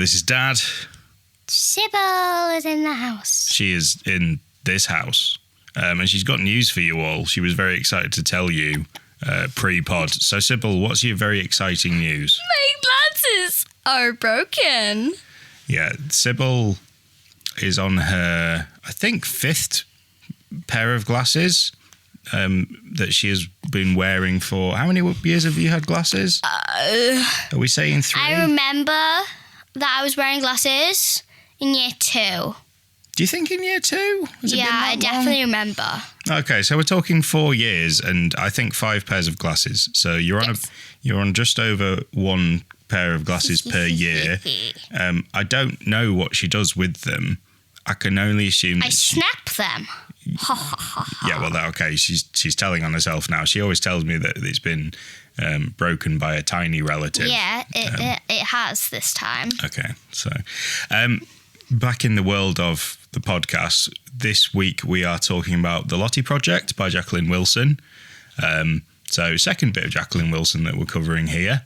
this is Dad. Sybil is in the house. She is in this house. And she's got news for you all. She was very excited to tell you pre-pod. So, Sybil, what's your very exciting news? My glasses are broken. Yeah, Sybil is on her, I think, 5th pair of glasses that she has been wearing for... How many years have you had glasses? Are we saying 3? I remember that I was wearing glasses in year 2. Do you think in year 2? Yeah, I definitely remember. Okay, so we're talking 4 years and I think 5 pairs of glasses. So you're on just over 1 pair of glasses per year. I don't know what she does with them. I can only assume I snap them. Yeah, well, okay. She's telling on herself now. She always tells me that it's been broken by a tiny relative. Yeah, it has this time. Okay, so back in the world of the podcast, this week we are talking about The Lottie Project by Jacqueline Wilson. So second bit of Jacqueline Wilson that we're covering here.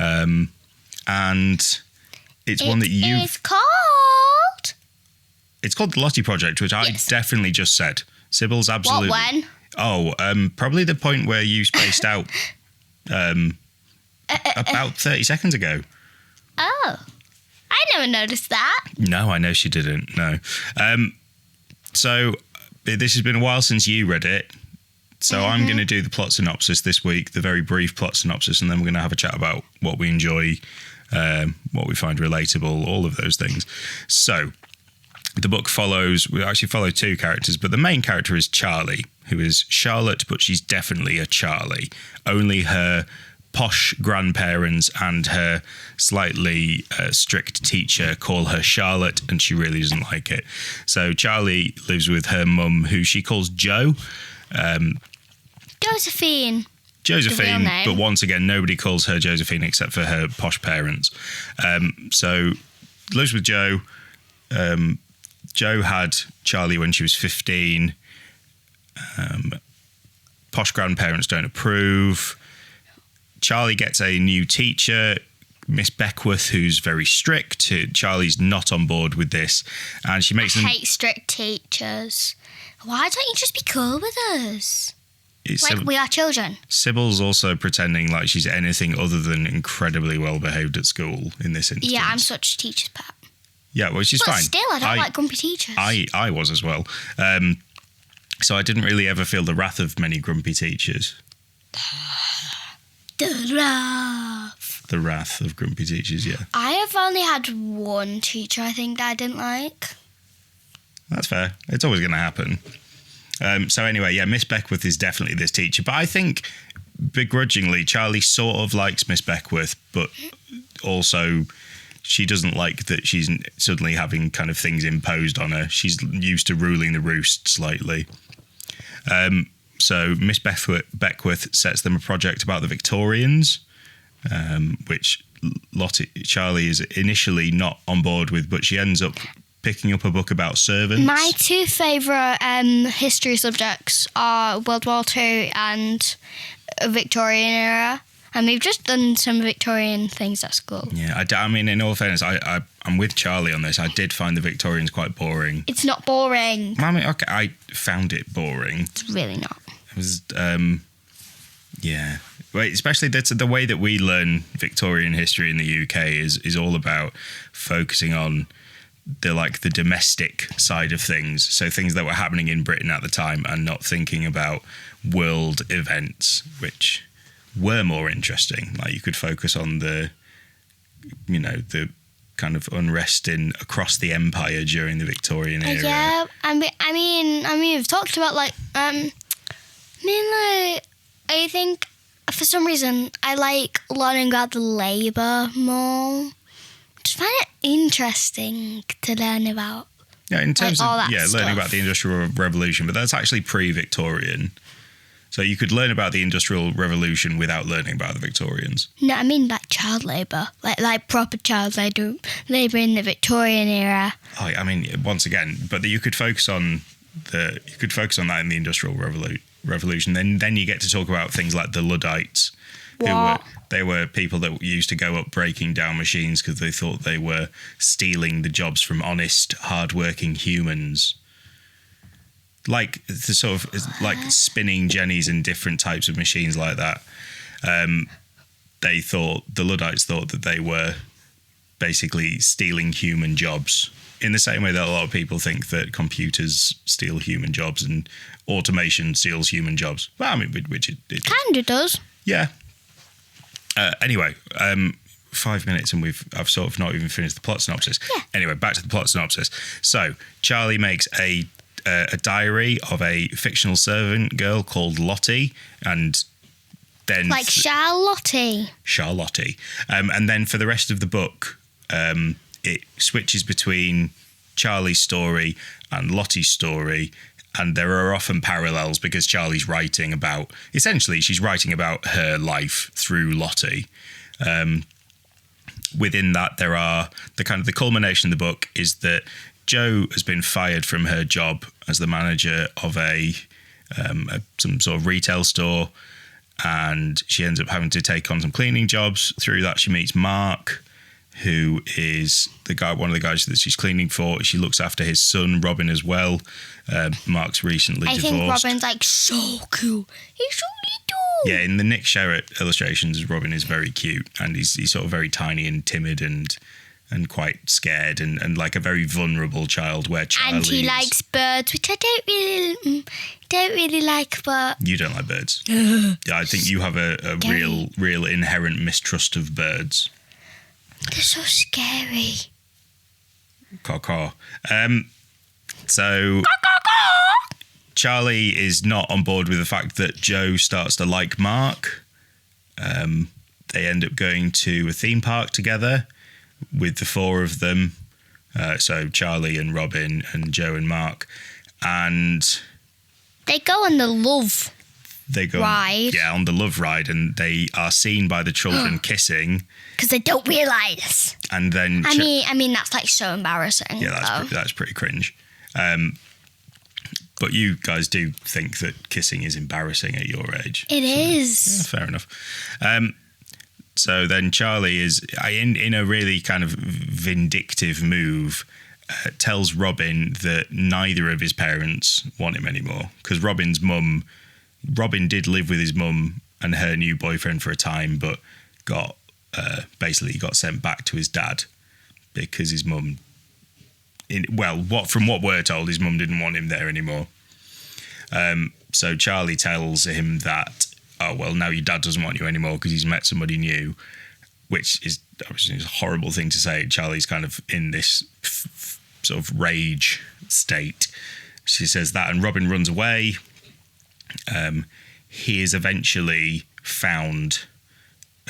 And it's one that you've... It's called... It's called The Lottie Project, which I definitely just said. Sybil's absolutely... What, when? Oh, probably the point where you spaced out about 30 seconds ago. Oh, I never noticed that. No, I know she didn't, no. So this has been a while since you read it. So I'm going to do the plot synopsis this week, the very brief plot synopsis, and then we're going to have a chat about what we enjoy, what we find relatable, all of those things. So... The book we actually follow 2 characters, but the main character is Charlie, who is Charlotte, but she's definitely a Charlie. Only her posh grandparents and her slightly strict teacher call her Charlotte, and she really doesn't like it. So Charlie lives with her mum, who she calls Jo. Josephine, but once again, nobody calls her Josephine except for her posh parents. So lives with Jo. Jo had Charlie when she was 15. Posh grandparents don't approve. Charlie gets a new teacher, Miss Beckworth, who's very strict. Charlie's not on board with this. And she makes I hate strict teachers. Why don't you just be cool with us? We are children. Sybil's also pretending like she's anything other than incredibly well behaved at school in this instance. Yeah, I'm such a teacher's pet. Yeah, well, she's fine. But still, I don't like grumpy teachers. I was as well. So I didn't really ever feel the wrath of many grumpy teachers. The wrath. The wrath of grumpy teachers, yeah. I have only had one teacher, I think, that I didn't like. That's fair. It's always going to happen. So anyway, yeah, Miss Beckworth is definitely this teacher. But I think, begrudgingly, Charlie sort of likes Miss Beckworth, but also... She doesn't like that she's suddenly having kind of things imposed on her. She's used to ruling the roost slightly. So Miss Beckworth sets them a project about the Victorians, which Charlie is initially not on board with, but she ends up picking up a book about servants. My 2 favourite history subjects are World War II and Victorian era. And we've just done some Victorian things at school. Yeah, I mean, in all fairness, I'm with Charlie on this. I did find the Victorians quite boring. It's not boring. I mean, okay, I found it boring. It's really not. It was, yeah. Well, especially the way that we learn Victorian history in the UK is all about focusing on the domestic side of things. So things that were happening in Britain at the time and not thinking about world events, which... were more interesting. Like you could focus on the kind of unrest across the empire during the Victorian era. Yeah, I mean, we've talked about I think for some reason I like learning about the labour more. Just find it interesting to learn about. Yeah, in terms of stuff. Learning about the Industrial Revolution, but that's actually pre-Victorian. So you could learn about the Industrial Revolution without learning about the Victorians. No, I mean like child labour, like proper child labour in the Victorian era. Oh, I mean, once again, but you could focus on that in the Industrial Revolution. Then you get to talk about things like the Luddites, who were They were people that used to go up breaking down machines because they thought they were stealing the jobs from honest, hard-working humans. Like the sort of like spinning jennies and different types of machines like that. The Luddites thought that they were basically stealing human jobs in the same way that a lot of people think that computers steal human jobs and automation steals human jobs. Well, I mean, which it Kind of does. Yeah. Anyway, 5 minutes and I've sort of not even finished the plot synopsis. Yeah. Anyway, back to the plot synopsis. So Charlie makes a diary of a fictional servant girl called Lottie, and then Like Charlotte. And then for the rest of the book, it switches between Charlie's story and Lottie's story. And there are often parallels because Charlie's writing about, essentially, she's writing about her life through Lottie. Within that, there are the culmination of the book is that Jo has been fired from her job as the manager of some sort of retail store, and she ends up having to take on some cleaning jobs. Through that, she meets Mark, who is one of the guys that she's cleaning for. She looks after his son, Robin, as well. Mark's recently divorced. I think Robin's like so cool. He's so little. Yeah, in the Nick Sherritt illustrations, Robin is very cute, and he's sort of very tiny and timid and quite scared and like a very vulnerable child. Where Charlie and he likes birds, which I don't really like. But you don't like birds. Yeah, I think you have a real inherent mistrust of birds. They're so scary. Caw. So Charlie is not on board with the fact that Jo starts to like Mark. They end up going to a theme park together with the four of them. So Charlie and Robin and Jo and Mark. And they go on the love ride. Yeah, on the love ride. And they are seen by the children kissing. Because they don't realise. And then... I mean, that's like so embarrassing. Yeah, that's pretty cringe. But you guys do think that kissing is embarrassing at your age. It is. Yeah, fair enough. So then Charlie is, in a really kind of vindictive move, tells Robin that neither of his parents want him anymore. Because Robin did live with his mum and her new boyfriend for a time, but got sent back to his dad because his mum, from what we're told, his mum didn't want him there anymore. So Charlie tells him that, oh, well, now your dad doesn't want you anymore because he's met somebody new, which is obviously a horrible thing to say. Charlie's kind of in this sort of rage state. She says that, and Robin runs away. He is eventually found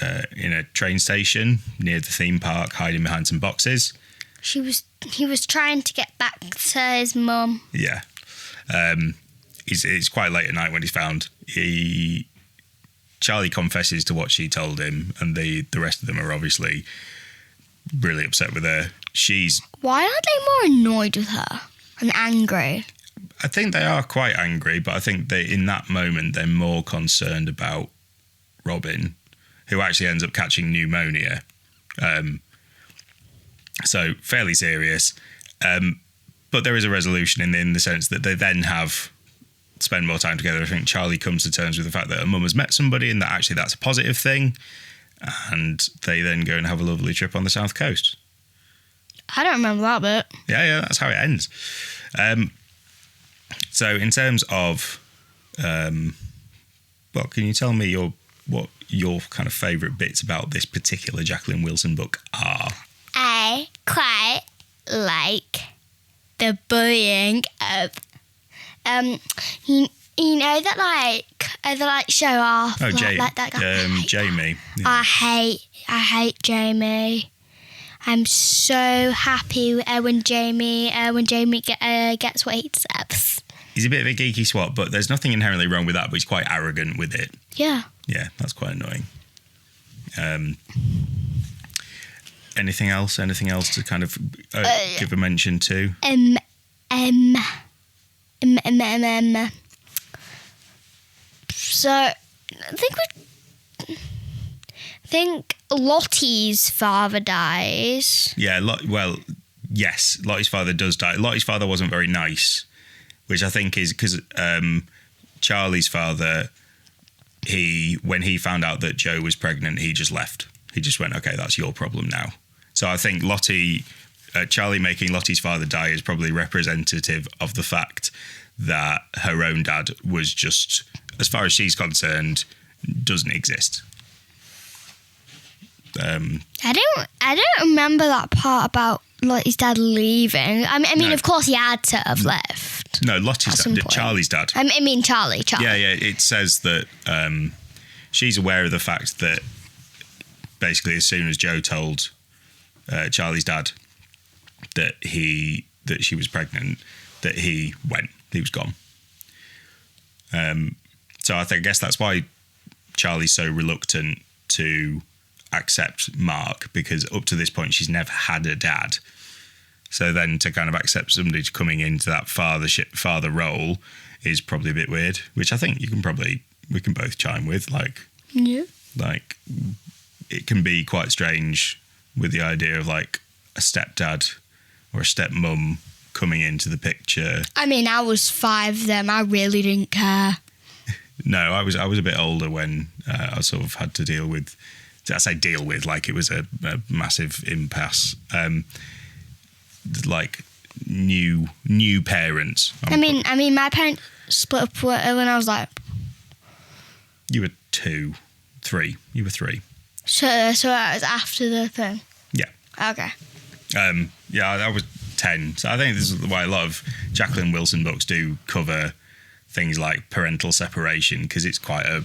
in a train station near the theme park, hiding behind some boxes. He was trying to get back to his mum. Yeah. It's quite late at night when he's found. Charlie confesses to what she told him, and the rest of them are obviously really upset with her. Why aren't they more annoyed with her and angry? I think they are quite angry, but I think in that moment they're more concerned about Robin, who actually ends up catching pneumonia. So fairly serious. But there is a resolution in the sense that they then spend more time together. I think Charlie comes to terms with the fact that her mum has met somebody and that actually that's a positive thing. And they then go and have a lovely trip on the south coast. I don't remember that bit. Yeah, that's how it ends. So in terms of, can you tell me what your kind of favourite bits about this particular Jacqueline Wilson book are? I quite like the bullying of, you know that they show off. Oh, like that guy. Jamie. Yeah. I hate Jamie. I'm so happy when Jamie gets what he deserves. He's a bit of a geeky swat, but there's nothing inherently wrong with that, but he's quite arrogant with it. Yeah. Yeah, that's quite annoying. Anything else to kind of give a mention to? So I think Lottie's father dies. Yeah, yes, Lottie's father does die. Lottie's father wasn't very nice, which I think is because Charlie's father, when he found out that Jo was pregnant, he just left. He just went, okay, that's your problem now. So I think Charlie making Lottie's father die is probably representative of the fact that her own dad was just, as far as she's concerned, doesn't exist. I don't remember that part about Lottie's dad leaving. I mean, No. Of course he had to have left. No, Lottie's some dad, point. Charlie's dad. I mean, Charlie. Yeah. It says that she's aware of the fact that basically as soon as Jo told Charlie's dad that she was pregnant, that he was gone. So I guess that's why Charlie's so reluctant to accept Mark, because up to this point she's never had a dad. So then to kind of accept somebody coming into that father role is probably a bit weird, which I think we can both chime with. Yeah. Like it can be quite strange with the idea of like a stepdad or a stepmum coming into the picture. I mean, I was 5 then. I really didn't care. No, I was a bit older when I sort of had to deal with. I say deal with, like it was a massive impasse. Like new parents. I mean, my parents split up when I was like. You were 2, 3. You were 3. So that was after the thing. Yeah. Okay. Yeah, I was 10. So I think this is why a lot of Jacqueline Wilson books do cover things like parental separation, because it's quite a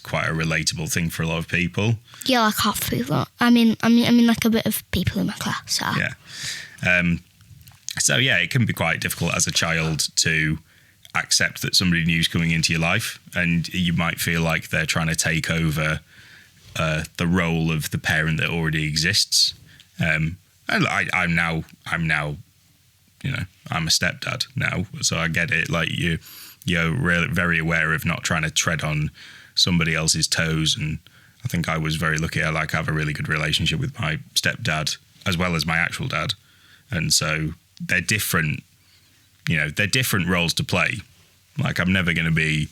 relatable thing for a lot of people. Yeah, like half people. I mean, like a bit of people in my class. So. Yeah. So yeah, it can be quite difficult as a child to accept that somebody new's coming into your life, and you might feel like they're trying to take over the role of the parent that already exists. And I'm now, you know, I'm a stepdad now, so I get it. Like you're really very aware of not trying to tread on somebody else's toes, and I think I was very lucky. I have a really good relationship with my stepdad as well as my actual dad, and so they're different. You know, they're different roles to play. Like I'm never going to be.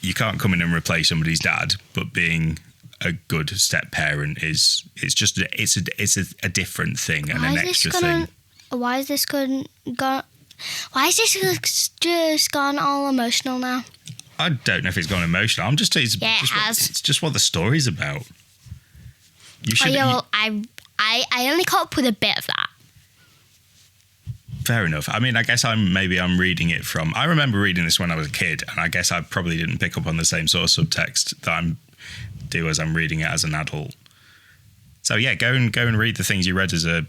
You can't come in and replace somebody's dad, but being a good step parent it's a different thing and an extra thing. Why is this just gone all emotional now? I don't know if it's gone emotional. It's just what the story's about. You should. I only caught up with a bit of that. Fair enough. I mean, I guess I'm reading it from. I remember reading this when I was a kid, and I guess I probably didn't pick up on the same sort of subtext that I'm do as I'm reading it as an adult. So yeah, go and read the things you read as a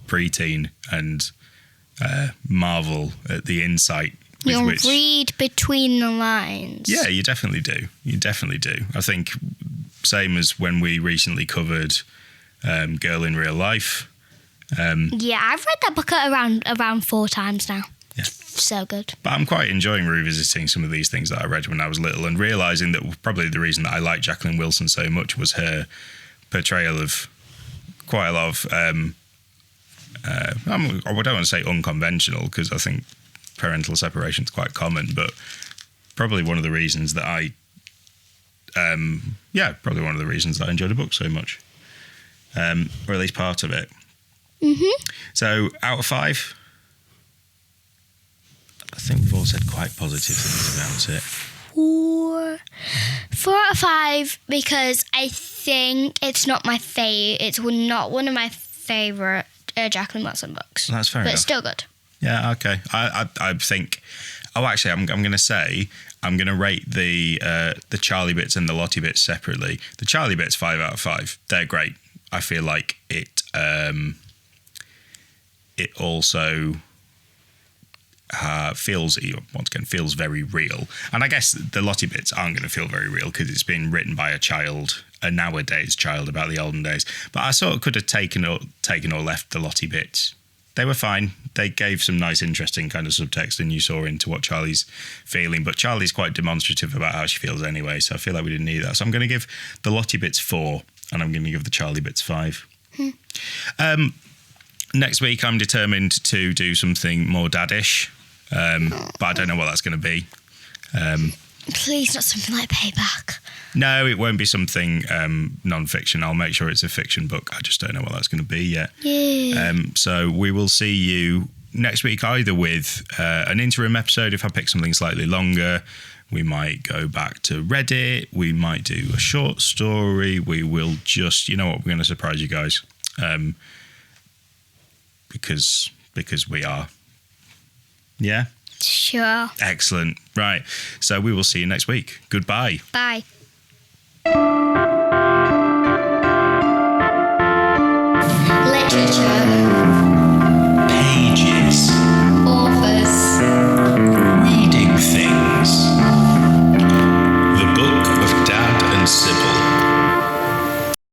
preteen and marvel at the insight. You'll read between the lines. Yeah, you definitely do. I think same as when we recently covered Girl in Real Life. Yeah, I've read that book around 4 times now. Yeah. So good. But I'm quite enjoying revisiting some of these things that I read when I was little and realising that probably the reason that I liked Jacqueline Wilson so much was her portrayal of quite a lot of, I don't want to say unconventional, because I think parental separation is quite common, but probably one of the reasons that I enjoyed the book so much, or at least part of it. Mm-hmm. So, out of 5, I think we've all said quite positive things about it. 4 out of 5, because I think it's not my it's not one of my favourite Jacqueline Wilson books. That's fair enough. But it's still good. Yeah, okay. I think. Oh, actually, I'm going to say I'm going to rate the Charlie bits and the Lottie bits separately. The Charlie bits 5 out of 5. They're great. I feel like it also feels very real. And I guess the Lottie bits aren't going to feel very real because it's been written by a nowadays child about the olden days. But I sort of could have taken or left the Lottie bits. They were fine. They gave some nice, interesting kind of subtext, and you saw into what Charlie's feeling. But Charlie's quite demonstrative about how she feels anyway, so I feel like we didn't need that. So I'm going to give the Lottie bits 4. and I'm going to give the Charlie Bits 5. Next week, I'm determined to do something more daddish, but I don't know what that's going to be. Please, not something like Payback. No, it won't be something non-fiction. I'll make sure it's a fiction book. I just don't know what that's going to be yet. Yeah. So we will see you next week, either with an interim episode if I pick something slightly longer. We might go back to Reddit. We might do a short story. We will just, you know what, we're going to surprise you guys. Because we are. Yeah? Sure. Excellent. Right. So we will see you next week. Goodbye. Bye. Literature.